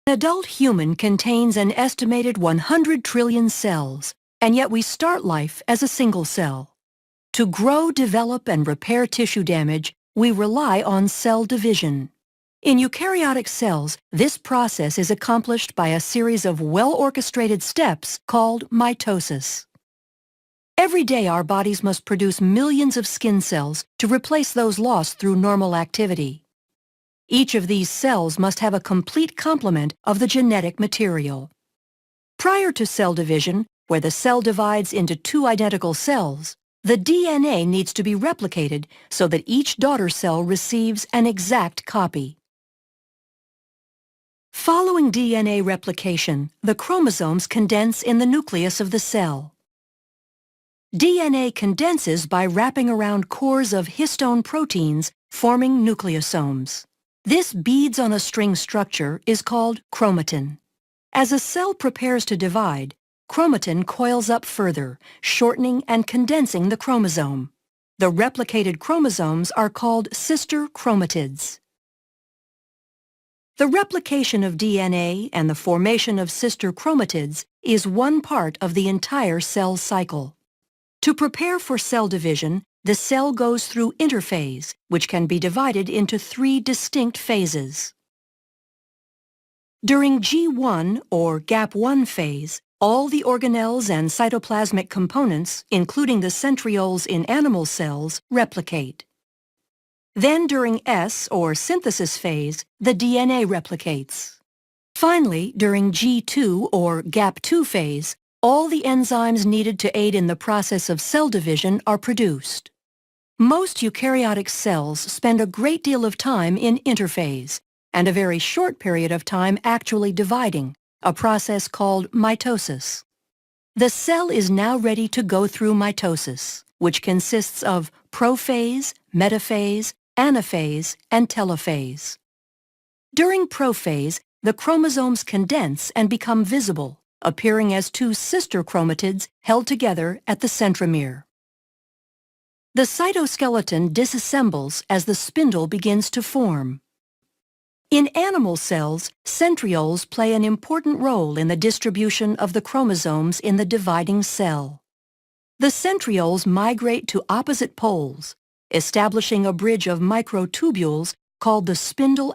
An adult human contains an estimated 100 trillion cells, and yet we start life as a single cell. To grow, develop, and repair tissue damage, we rely on cell division. In eukaryotic cells, this process is accomplished by a series of well-orchestrated steps called mitosis. Every day our bodies must produce millions of skin cells to replace those lost through normal activity. Each of these cells must have a complete complement of the genetic material. Prior to cell division, where the cell divides into two identical cells, the DNA needs to be replicated so that each daughter cell receives an exact copy. Following DNA replication, the chromosomes condense in the nucleus of the cell. DNA condenses by wrapping around cores of histone proteins, forming nucleosomes. This beads-on-a-string structure is called chromatin. As a cell prepares to divide, chromatin coils up further, shortening and condensing the chromosome. The replicated chromosomes are called sister chromatids. The replication of DNA and the formation of sister chromatids is one part of the entire cell cycle. To prepare for cell division, the cell goes through interphase, which can be divided into three distinct phases. During G1 or Gap1 phase, all the organelles and cytoplasmic components, including the centrioles in animal cells, replicate. Then during S or synthesis phase, the DNA replicates. Finally, during G2 or Gap2 phase, all the enzymes needed to aid in the process of cell division are produced. Most eukaryotic cells spend a great deal of time in interphase and a very short period of time actually dividing, a process called mitosis. The cell is now ready to go through mitosis, which consists of prophase, metaphase, anaphase, and telophase. During prophase, the chromosomes condense and become visible, appearing as two sister chromatids held together at the centromere. The cytoskeleton disassembles as the spindle begins to form. In animal cells, centrioles play an important role in the distribution of the chromosomes in the dividing cell. The centrioles migrate to opposite poles, establishing a bridge of microtubules called the spindle